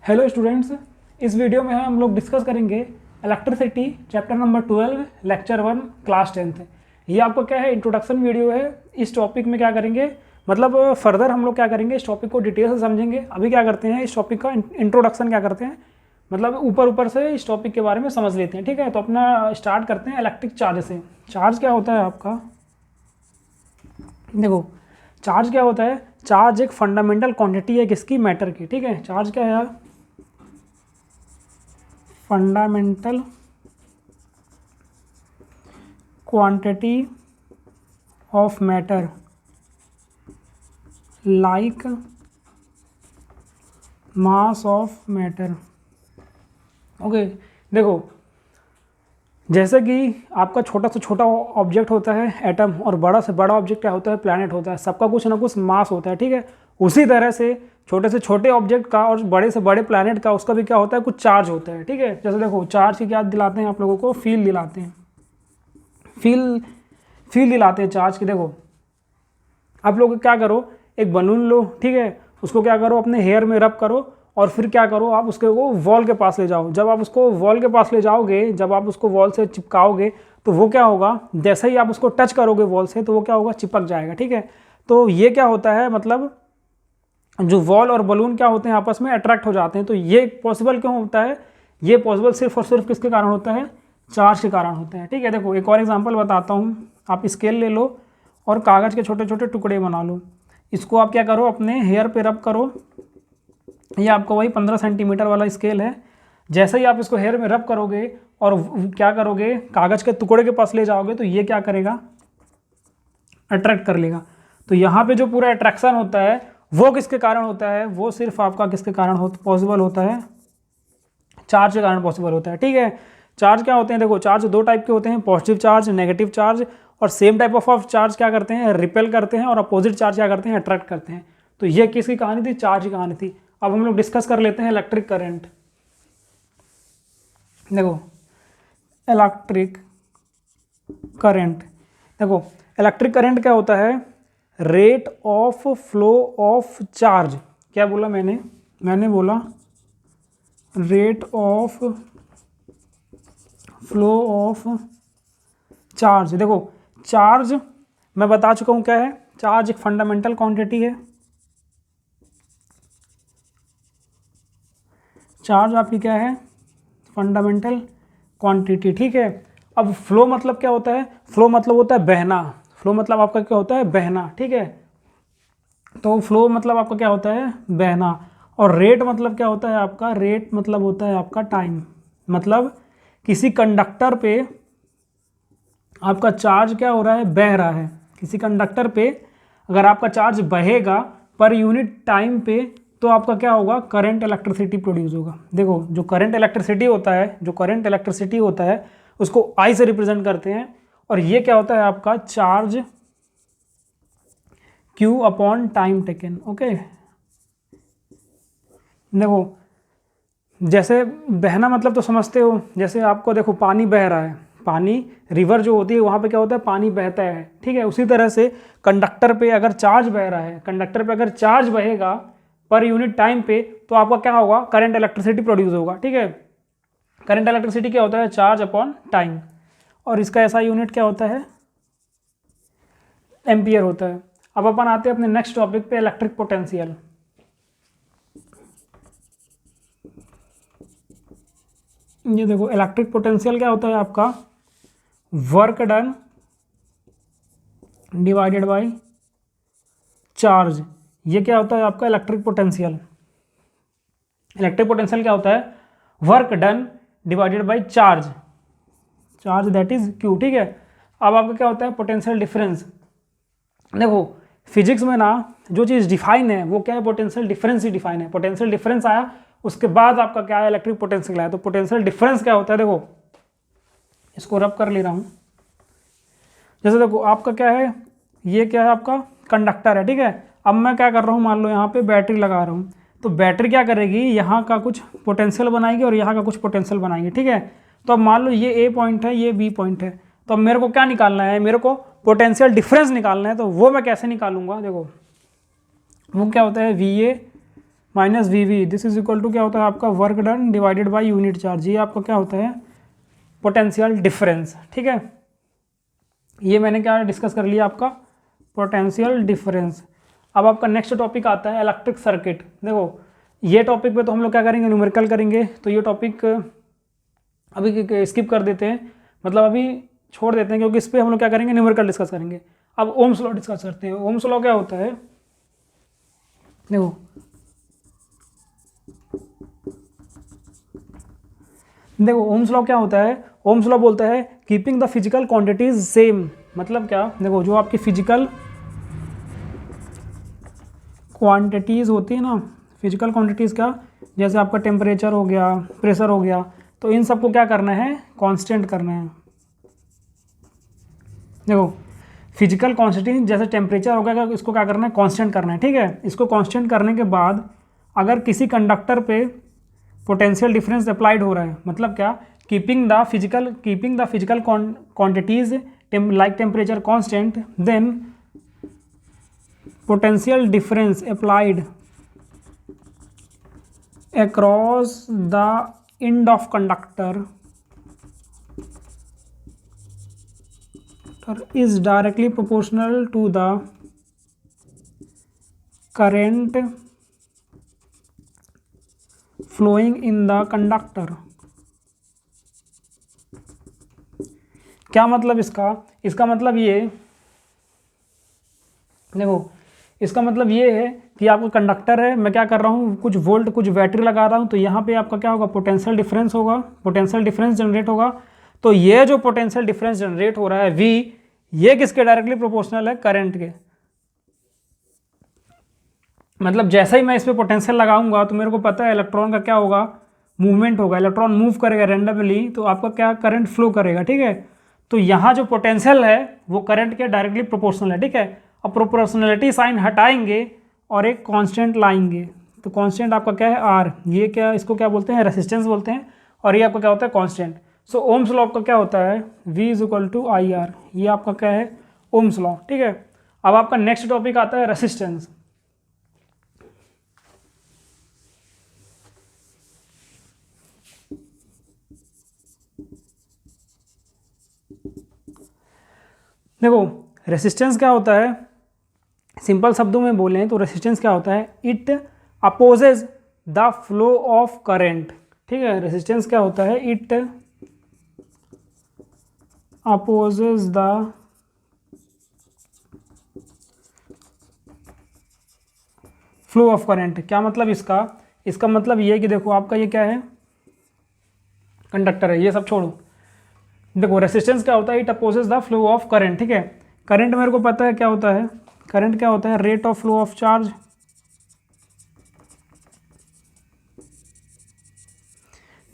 Hello students, इस video में हम लोग डिस्कस करेंगे electricity chapter number 12 lecture 1 class 10th। ये आपको क्या है, इंट्रोडक्शन वीडियो है। इस टॉपिक में क्या करेंगे, मतलब फर्दर हम लोग क्या करेंगे, इस टॉपिक को डिटेल से समझेंगे। अभी क्या करते हैं, इस टॉपिक का इंट्रोडक्शन क्या करते हैं, मतलब ऊपर ऊपर से इस टॉपिक के बारे में समझ लेते हैं। ठीक है, तो अपना स्टार्ट करते हैं इलेक्ट्रिक चार्ज से। चार्ज क्या होता है आपका, देखो चार्ज क्या होता है। चार्ज एक फंडामेंटल क्वांटिटी है किसकी, मैटर की। ठीक है, चार्ज क्या है, fundamental quantity of matter like mass of matter. Okay, देखो जैसे कि आपका छोटा से छोटा ऑब्जेक्ट होता है एटम, और बड़ा से बड़ा ऑब्जेक्ट क्या होता है, प्लैनेट होता है। सबका कुछ ना कुछ मास होता है। ठीक है, उसी तरह से छोटे से छोटे ऑब्जेक्ट का और बड़े से बड़े प्लैनेट का उसका भी क्या होता है, कुछ चार्ज होता है। ठीक है, जैसे देखो चार्ज की क्या दिलाते हैं आप लोगों को, फील दिलाते हैं। फील दिलाते हैं चार्ज की। देखो आप लोग क्या करो, एक बलून लो, ठीक है, उसको क्या करो, अपने हेयर में रब करो, और फिर क्या करो, आप उसके को वॉल के पास ले जाओ। जब आप उसको वॉल के पास ले जाओगे, जब आप उसको वॉल से चिपकाओगे, तो वो क्या होगा, जैसे ही आप उसको टच करोगे वॉल से, तो वो क्या होगा, चिपक जाएगा। ठीक है, तो ये क्या होता है, मतलब जो वॉल और बलून क्या होते हैं, आपस में अट्रैक्ट हो जाते हैं। तो ये पॉसिबल क्यों होता है, ये पॉसिबल सिर्फ और सिर्फ किसके कारण होता है, चार्ज के कारण होता है। ठीक है, देखो एक और एग्जांपल बताता हूँ। आप स्केल ले लो और कागज़ के छोटे छोटे टुकड़े बना लो। इसको आप क्या करो, अपने हेयर पे रब करो। ये आपको वही 15 सेंटीमीटर वाला स्केल है। जैसे ही आप इसको हेयर में रब करोगे और क्या करोगे, कागज़ के टुकड़े के पास ले जाओगे, तो ये क्या करेगा, अट्रैक्ट कर लेगा। तो यहाँ पे जो पूरा अट्रैक्शन होता है वो किसके कारण होता है, वो सिर्फ आपका किसके कारण पॉसिबल होता है, चार्ज के कारण पॉसिबल होता है। ठीक है, चार्ज क्या होते हैं, देखो चार्ज दो टाइप के होते हैं, पॉजिटिव चार्ज, नेगेटिव चार्ज। और सेम टाइप ऑफ चार्ज क्या करते हैं, रिपेल करते हैं, और अपोजिट चार्ज क्या करते हैं, अट्रैक्ट करते हैं। तो ये किसकी कहानी थी, चार्ज की कहानी थी। अब हम लोग डिस्कस कर लेते हैं इलेक्ट्रिक करंट। देखो इलेक्ट्रिक करंट, देखो इलेक्ट्रिक करंट क्या होता है, rate of flow of charge. क्या बोला मैंने बोला rate of flow of charge. देखो चार्ज मैं बता चुका हूं क्या है, चार्ज एक फंडामेंटल क्वांटिटी है। चार्ज आपकी क्या है, फंडामेंटल क्वांटिटी। ठीक है, अब फ्लो मतलब क्या होता है, फ्लो मतलब होता है बहना। फ्लो मतलब आपका क्या होता है, बहना। ठीक है, तो फ्लो मतलब आपका क्या होता है, बहना। और रेट मतलब क्या होता है आपका, रेट मतलब होता है आपका टाइम। मतलब किसी कंडक्टर पे आपका चार्ज क्या हो रहा है, बह रहा है। किसी कंडक्टर पे अगर आपका चार्ज बहेगा पर यूनिट टाइम पे, तो आपका क्या होगा, करंट इलेक्ट्रिसिटी प्रोड्यूस होगा। देखो जो करंट इलेक्ट्रिसिटी होता है, जो करंट इलेक्ट्रिसिटी होता है उसको आई से रिप्रेजेंट करते हैं। और ये क्या होता है आपका, charge Q upon time taken. Okay, देखो जैसे बहना मतलब तो समझते हो, जैसे आपको देखो पानी बह रहा है, पानी रिवर जो होती है वहाँ पे क्या होता है, पानी बहता है। ठीक है, उसी तरह से कंडक्टर पे अगर चार्ज बह रहा है, कंडक्टर पे अगर चार्ज बहेगा पर यूनिट टाइम पे, तो आपका क्या होगा, करंट इलेक्ट्रिसिटी प्रोड्यूस होगा। ठीक है, करंट इलेक्ट्रिसिटी क्या होता है, चार्ज अपॉन टाइम। और इसका ऐसा यूनिट क्या होता है, एम्पियर होता है। अब अपन आते हैं अपने नेक्स्ट टॉपिक पे, इलेक्ट्रिक पोटेंशियल। ये देखो इलेक्ट्रिक पोटेंशियल क्या होता है आपका, work done divided by charge. ये क्या होता है आपका, इलेक्ट्रिक पोटेंशियल। इलेक्ट्रिक पोटेंशियल क्या होता है, work done divided by charge, charge that is Q. ठीक है, अब आपका क्या होता है, पोटेंशियल डिफरेंस। देखो फिजिक्स में ना जो चीज़ डिफाइन है वो क्या है, पोटेंशियल डिफरेंस ही डिफाइन है। पोटेंशियल डिफरेंस आया, उसके बाद आपका क्या है, इलेक्ट्रिक पोटेंशियल आया। तो पोटेंशियल डिफरेंस क्या होता है, देखो इसको रब कर ले रहा हूँ। जैसे देखो आपका क्या है, ये क्या है आपका कंडक्टर है। ठीक है, अब मैं क्या कर रहा हूँ, मान लो यहाँ पे बैटरी लगा रहा हूँ, तो बैटरी क्या करेगी, यहाँ का कुछ पोटेंशियल बनाएगी और यहाँ का कुछ पोटेंशियल बनाएगी। ठीक है, तो अब मान लो ये ए पॉइंट है, ये बी पॉइंट है, तो अब मेरे को क्या निकालना है, मेरे को पोटेंशियल डिफरेंस निकालना है। तो वो मैं कैसे निकालूंगा, देखो वो क्या होता है, V A minus V B, this is equal to क्या होता है आपका work done divided by unit charge, ये आपका क्या होता है पोटेंशियल डिफरेंस। ठीक है, ये मैंने क्या डिस्कस कर लिया आपका पोटेंशियल डिफरेंस। अब आपका नेक्स्ट टॉपिक आता है इलेक्ट्रिक सर्किट। देखो ये टॉपिक पे तो हम लोग क्या करेंगे न्यूमेरिकल करेंगे, तो ये टॉपिक अभी स्किप कर देते हैं, मतलब अभी छोड़ देते हैं, क्योंकि इस पर हम लोग क्या करेंगे न्यूमेरिकल डिस्कस करेंगे। अब ओम्स लॉ डिस्कस करते हैं। ओम्स लॉ क्या होता है, देखो देखो ओम्स लॉ क्या होता है, ओम्स लॉ बोलता है keeping the physical quantities same. मतलब क्या, देखो जो आपकी फिजिकल क्वांटिटीज होती है ना, फिजिकल क्वांटिटीज क्या, जैसे आपका टेम्परेचर हो गया, प्रेशर हो गया, तो इन सबको क्या करना है कांस्टेंट करना है। देखो फिजिकल क्वांटिटी जैसे टेम्परेचर हो गया, इसको क्या करना है कांस्टेंट करना है। ठीक है, इसको कांस्टेंट करने के बाद अगर किसी कंडक्टर पे पोटेंशियल डिफरेंस अप्लाइड हो रहा है, मतलब क्या, keeping the physical quantities like temperature constant, then potential difference applied across the end of conductor is directly proportional to the current flowing in the conductor। क्या मतलब इसका मतलब ये, देखो इसका मतलब ये है कि आपका कंडक्टर है, मैं क्या कर रहा हूँ कुछ वोल्ट कुछ बैटरी लगा रहा हूँ, तो यहाँ पे आपका क्या होगा पोटेंशियल डिफरेंस होगा, पोटेंशियल डिफरेंस जनरेट होगा। तो ये जो पोटेंशियल डिफरेंस जनरेट हो रहा है V, ये किसके डायरेक्टली प्रोपोर्शनल है करंट के। मतलब जैसे ही मैं इस पर पोटेंशियल लगाऊंगा तो मेरे को पता है इलेक्ट्रॉन का क्या होगा मूवमेंट होगा, इलेक्ट्रॉन मूव करेगा रेंडमली, तो आपका क्या करंट फ्लो करेगा। ठीक है, तो यहाँ जो पोटेंशियल है वो करंट के डायरेक्टली प्रोपोर्शनल है। ठीक है, अब प्रोपोर्शनलिटी साइन हटाएंगे और एक कांस्टेंट लाएंगे, तो कांस्टेंट आपका क्या है R, ये क्या इसको क्या बोलते हैं रेसिस्टेंस बोलते हैं, और ये आपका क्या होता है कांस्टेंट। सो ओम्स लॉ का क्या होता है V is equal to IR, ये आपका क्या है ओम्स लॉ। ठीक है, अब आपका नेक्स्ट टॉपिक आता है रेसिस्टेंस। देखो रेसिस्टेंस क्या होता है, सिंपल शब्दों में बोलें तो रेसिस्टेंस क्या होता है, it opposes the flow of current. ठीक है, रेसिस्टेंस क्या होता है, it opposes the flow of current. क्या मतलब इसका मतलब ये है कि देखो आपका ये क्या है कंडक्टर है, ये सब छोड़ो, देखो रेसिस्टेंस क्या होता है, it opposes the flow of current. ठीक है, करंट मेरे को पता है क्या होता है, करंट क्या होता है rate of flow of charge.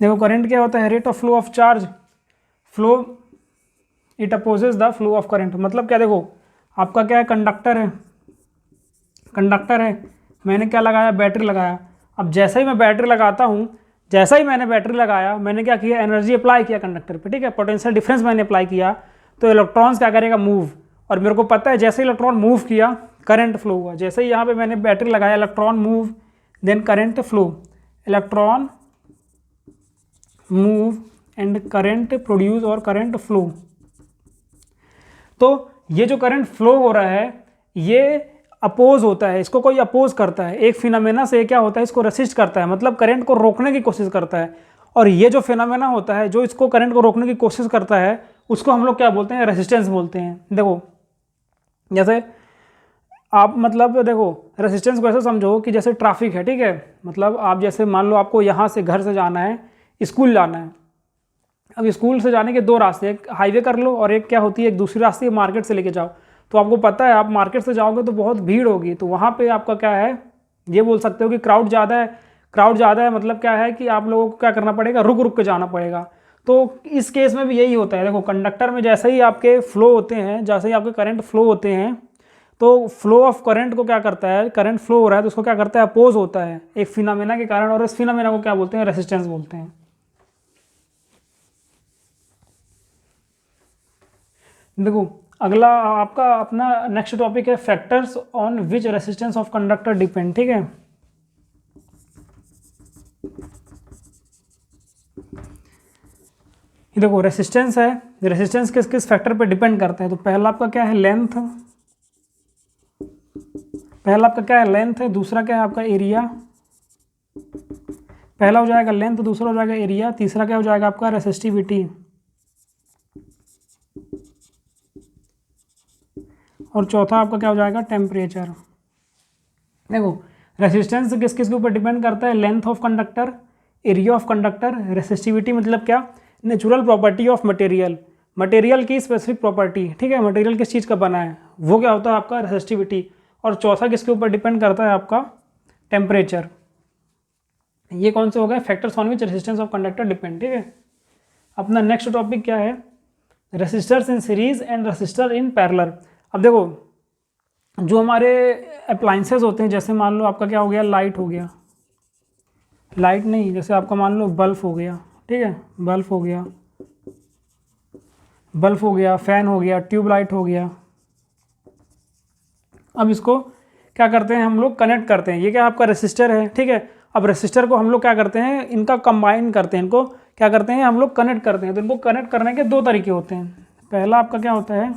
देखो करंट क्या होता है rate of flow of charge, flow it opposes the flow of current. मतलब क्या, देखो आपका क्या है कंडक्टर है, मैंने क्या लगाया बैटरी लगाया। अब जैसे ही मैं बैटरी लगाता हूँ, जैसा ही मैंने बैटरी लगाया, मैंने क्या किया एनर्जी अप्लाई किया कंडक्टर पे। ठीक है, पोटेंशियल डिफरेंस मैंने अप्लाई किया, तो इलेक्ट्रॉन्स क्या करेगा मूव, और मेरे को पता है जैसे इलेक्ट्रॉन मूव किया करंट फ्लो हुआ। जैसे ही यहाँ पे मैंने बैटरी लगाया electron move then current flow, electron move and current produce और करंट फ्लो। तो ये जो करंट फ्लो हो रहा है ये अपोज होता है, इसको कोई अपोज करता है, एक फिनोमेना से क्या होता है इसको रेसिस्ट करता है, मतलब करंट को रोकने की कोशिश करता है। और ये जो फिनोमेना होता है जो इसको करंट को रोकने की कोशिश करता है उसको हम लोग क्या बोलते हैं रेसिस्टेंस बोलते हैं। देखो जैसे आप मतलब देखो रेसिस्टेंस को ऐसे समझो कि जैसे ट्रैफिक है। ठीक है, मतलब आप जैसे मान लो आपको यहाँ से घर से जाना है स्कूल जाना है, अब स्कूल से जाने के दो रास्ते, एक हाईवे कर लो और एक क्या होती है एक दूसरी रास्ते मार्केट से लेके जाओ। तो आपको पता है आप मार्केट से जाओगे तो बहुत भीड़ होगी, तो वहाँ पे आपका क्या है ये बोल सकते हो कि क्राउड ज़्यादा है, मतलब क्या है कि आप लोगों को क्या करना पड़ेगा रुक रुक के जाना पड़ेगा। तो इस केस में भी यही होता है। देखो कंडक्टर में जैसे ही आपके फ्लो होते हैं, जैसे ही आपके करंट फ्लो होते हैं, तो फ्लो ऑफ करंट को क्या करता है, करंट फ्लो हो रहा है तो उसको क्या करता है अपोज होता है एक फिनोमेना के कारण, और इस फिनोमेना को क्या बोलते हैं रेसिस्टेंस बोलते हैं। देखो अगला आपका अपना नेक्स्ट टॉपिक है factors on which resistance of conductor depend. ठीक है, ये देखो रेसिस्टेंस है, रेसिस्टेंस किस किस फैक्टर पे डिपेंड करता है। तो पहला आपका क्या है लेंथ, पहला आपका क्या है लेंथ है, दूसरा क्या है आपका एरिया, पहला हो जाएगा लेंथ, दूसरा हो जाएगा एरिया, तीसरा क्या हो जाएगा आपका रेसिस्टिविटी, और चौथा आपका क्या हो जाएगा टेम्परेचर। देखो रेसिस्टेंस किस किस के ऊपर डिपेंड करता है, length of conductor, area of conductor, resistivity मतलब क्या natural property of material, material की स्पेसिफिक प्रॉपर्टी, ठीक है, मटेरियल किस चीज़ का बना है वो क्या होता है आपका रेसिस्टिविटी, और चौथा किसके ऊपर डिपेंड करता है आपका टेम्परेचर। ये कौन से हो गए factors on which resistance of conductor depend, ठीक है। अपना नेक्स्ट टॉपिक क्या है, resistors in series and resistor in parallel. अब देखो जो हमारे अप्लाइंसेस होते हैं, जैसे मान लो आपका क्या हो गया लाइट हो गया, लाइट नहीं जैसे आपका मान लो बल्ब हो गया, ठीक है, बल्ब हो गया, बल्ब हो गया, फैन हो गया, ट्यूबलाइट हो गया। अब इसको क्या करते हैं हम लोग कनेक्ट करते हैं, ये क्या आपका रेसिस्टर है, ठीक है। अब रेसिस्टर को हम लोग क्या करते हैं, इनका कंबाइन करते हैं, इनको क्या करते हैं हम लोग कनेक्ट करते हैं। तो इनको कनेक्ट करने के दो तरीके होते हैं। पहला आपका क्या होता है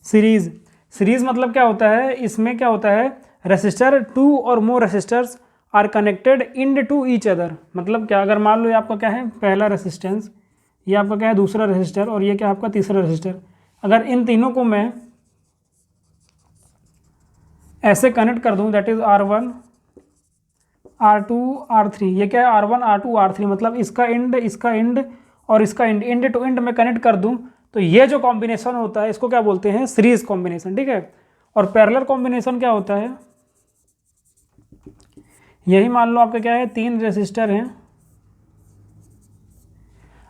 सीरीज, सीरीज मतलब क्या होता है, इसमें क्या होता है रेसिस्टर टू और more resistors are connected into each other. मतलब क्या, अगर मान लो ये आपका क्या है पहला रेसिस्टेंस, ये आपका क्या है दूसरा रेसिस्टर, और ये क्या आपका तीसरा रेसिस्टर, अगर इन तीनों को मैं ऐसे कनेक्ट कर दूं, that is R1 R2 R3, ये क्या है R1 R2 R3, मतलब इसका एंड और इसका एंड टू एंड में कनेक्ट कर दूं, तो ये जो कॉम्बिनेशन होता है इसको क्या बोलते हैं सीरीज कॉम्बिनेशन, ठीक है। और पैरेलल कॉम्बिनेशन क्या होता है, यही मान लो आपका क्या है तीन रेसिस्टर हैं,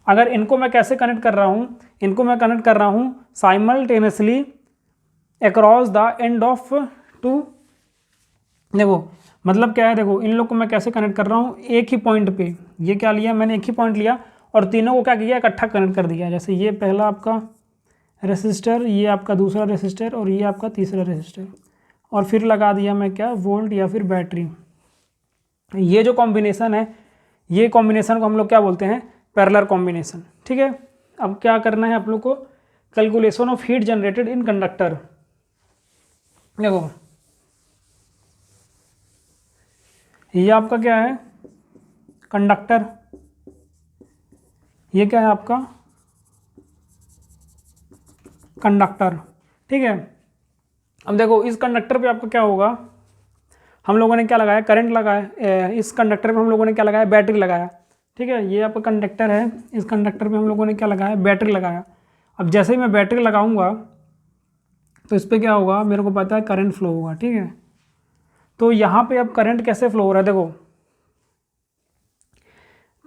अगर इनको मैं कैसे कनेक्ट कर रहा हूँ, इनको मैं कनेक्ट कर रहा हूँ simultaneously across the end of two. देखो मतलब क्या है, देखो इन लोग को मैं कैसे कनेक्ट कर रहा हूँ एक ही पॉइंट पे, ये क्या लिया मैंने एक ही पॉइंट लिया और तीनों को क्या किया इकट्ठा कनेक्ट कर दिया। जैसे ये पहला आपका रेसिस्टर, ये आपका दूसरा रेसिस्टर और ये आपका तीसरा रेसिस्टर, और फिर लगा दिया मैं क्या वोल्ट या फिर बैटरी। ये जो कॉम्बिनेशन है, ये कॉम्बिनेशन को हम लोग क्या बोलते हैं पैरेलल कॉम्बिनेशन, ठीक है। अब क्या करना है आप लोग को, calculation of heat generated in conductor. देखो ये आपका क्या है कंडक्टर, ये क्या है आपका कंडक्टर, ठीक है। अब देखो इस कंडक्टर पे आपका क्या होगा, हम लोगों ने क्या लगाया करंट लगाया, इस कंडक्टर पे हम लोगों ने क्या लगाया बैटरी लगाया, ठीक है। ये आपका कंडक्टर है, इस कंडक्टर पे हम लोगों ने क्या लगाया बैटरी लगाया। अब जैसे ही मैं बैटरी लगाऊंगा तो इस पर क्या होगा मेरे को पता है करंट फ्लो होगा, ठीक है। तो यहाँ पे अब करंट कैसे फ्लो हो रहा है, देखो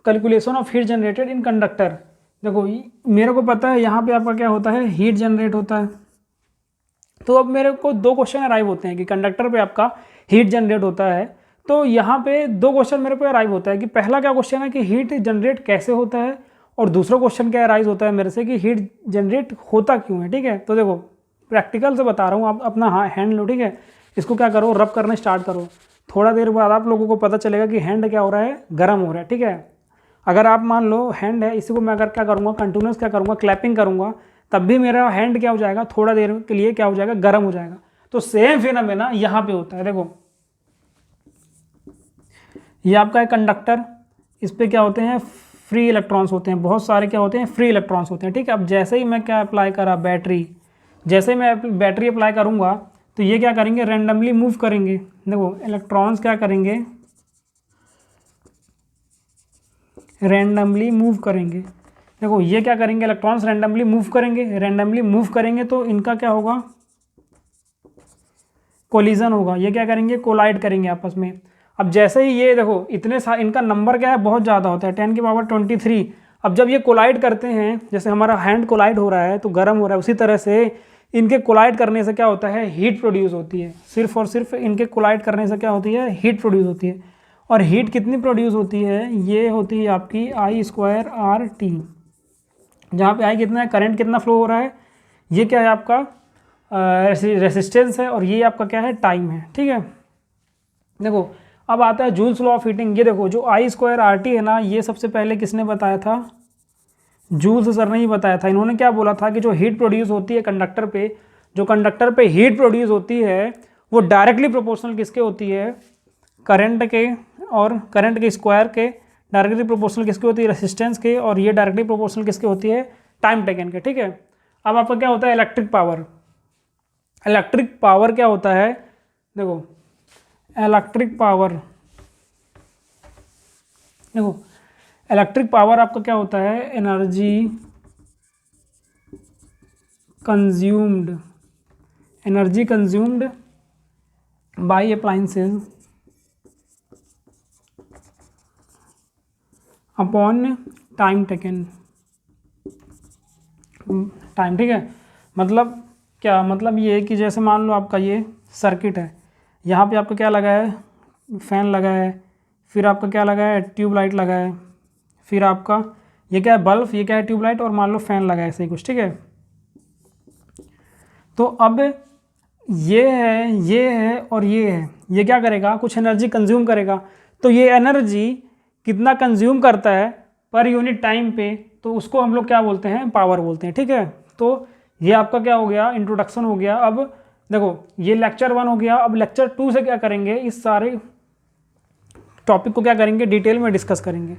calculation of heat generated in conductor. देखो मेरे को पता है यहाँ पे आपका क्या होता है हीट जनरेट होता है। तो अब मेरे को दो क्वेश्चन अराइव होते हैं कि कंडक्टर पे आपका हीट जनरेट होता है, तो यहाँ पे दो क्वेश्चन मेरे पे अराइव होता है कि पहला क्या क्वेश्चन है कि हीट जनरेट कैसे होता है, और दूसरा क्वेश्चन क्या अराइज होता है मेरे से कि हीट जनरेट होता क्यों है, ठीक है। तो देखो प्रैक्टिकल से बता रहा हूँ, आप अपना हैंड लो, ठीक है, इसको क्या करो रब करने स्टार्ट करो, थोड़ा देर बाद आप लोगों को पता चलेगा कि हैंड क्या हो रहा है गर्म हो रहा है, ठीक है। अगर आप मान लो हैंड है, इसी को मैं अगर क्या करूँगा कंटिन्यूस क्या करूँगा क्लैपिंग करूँगा, तब भी मेरा हैंड क्या हो जाएगा थोड़ा देर के लिए क्या हो जाएगा गर्म हो जाएगा। तो सेम फिनोमेना यहाँ पे होता है। देखो ये आपका है कंडक्टर, इस पर क्या होते हैं फ्री इलेक्ट्रॉन्स होते हैं, बहुत सारे क्या होते हैं फ्री इलेक्ट्रॉन्स होते हैं, ठीक है। अब जैसे ही मैं क्या अप्लाई करा बैटरी, जैसे ही मैं बैटरी अप्लाई करूँगा तो ये क्या करेंगे रैंडमली मूव करेंगे। देखो इलेक्ट्रॉन्स क्या करेंगे रैंडमली मूव करेंगे। देखो ये क्या करेंगे इलेक्ट्रॉन्स रैंडमली मूव करेंगे, रैंडमली मूव करेंगे तो इनका क्या होगा कोलिजन होगा, ये क्या करेंगे कोलाइड करेंगे आपस में। अब जैसे ही ये देखो इतने इनका नंबर क्या है बहुत ज़्यादा होता है 10 की पावर 23। अब जब ये कोलाइड करते हैं, जैसे हमारा हैंड कोलाइड हो रहा है तो गर्म हो रहा है, उसी तरह से इनके कोलाइड करने से क्या होता है हीट प्रोड्यूस होती है। सिर्फ और सिर्फ इनके कोलाइड करने से क्या होती है हीट प्रोड्यूस होती है। और हीट कितनी प्रोड्यूस होती है, ये होती है आपकी I²RT, जहाँ पे I कितना है करंट कितना फ्लो हो रहा है, ये क्या है आपका रेसिस्टेंस है, और ये आपका क्या है टाइम है, ठीक है। देखो अब आता है जूल्स लॉ ऑफ हीटिंग। ये देखो जो I²RT है ना, ये सबसे पहले किसने बताया था जूल्स सर ने ही बताया था। इन्होंने क्या बोला था कि जो हीट प्रोड्यूस होती है कंडक्टर पे, जो कंडक्टर पे हीट प्रोड्यूस होती है वो डायरेक्टली प्रोपोर्शनल किसके होती है, करंट के, और करंट के स्क्वायर के डायरेक्टली प्रोपोर्शनल किसके होती है, रेसिस्टेंस के, और ये डायरेक्टली प्रोपोर्शनल किसके होती है, टाइम टेकन के। ठीक है, अब आपका क्या होता है इलेक्ट्रिक पावर। इलेक्ट्रिक पावर क्या होता है, देखो इलेक्ट्रिक पावर, देखो इलेक्ट्रिक पावर आपका क्या होता है, energy consumed, energy consumed by appliances upon time taken, time. ठीक है, मतलब क्या, मतलब ये है कि जैसे मान लो आपका ये सर्किट है, यहाँ पे आपका क्या लगा है, फैन लगा है, फिर आपका क्या लगा है, ट्यूबलाइट लगा है, फिर आपका ये क्या है, बल्ब, ये क्या है, ट्यूबलाइट, और मान लो फैन लगा है, ऐसे ही कुछ। ठीक है, तो अब ये है, ये है और ये है, ये क्या करेगा, कुछ एनर्जी कंज्यूम करेगा। तो ये एनर्जी कितना कंज्यूम करता है पर यूनिट टाइम पे, तो उसको हम लोग क्या बोलते हैं, पावर बोलते हैं। ठीक है, तो ये आपका क्या हो गया, इंट्रोडक्शन हो गया। अब देखो ये लेक्चर 1 हो गया। अब लेक्चर 2 से क्या करेंगे, इस सारे टॉपिक को क्या करेंगे, डिटेल में डिस्कस करेंगे।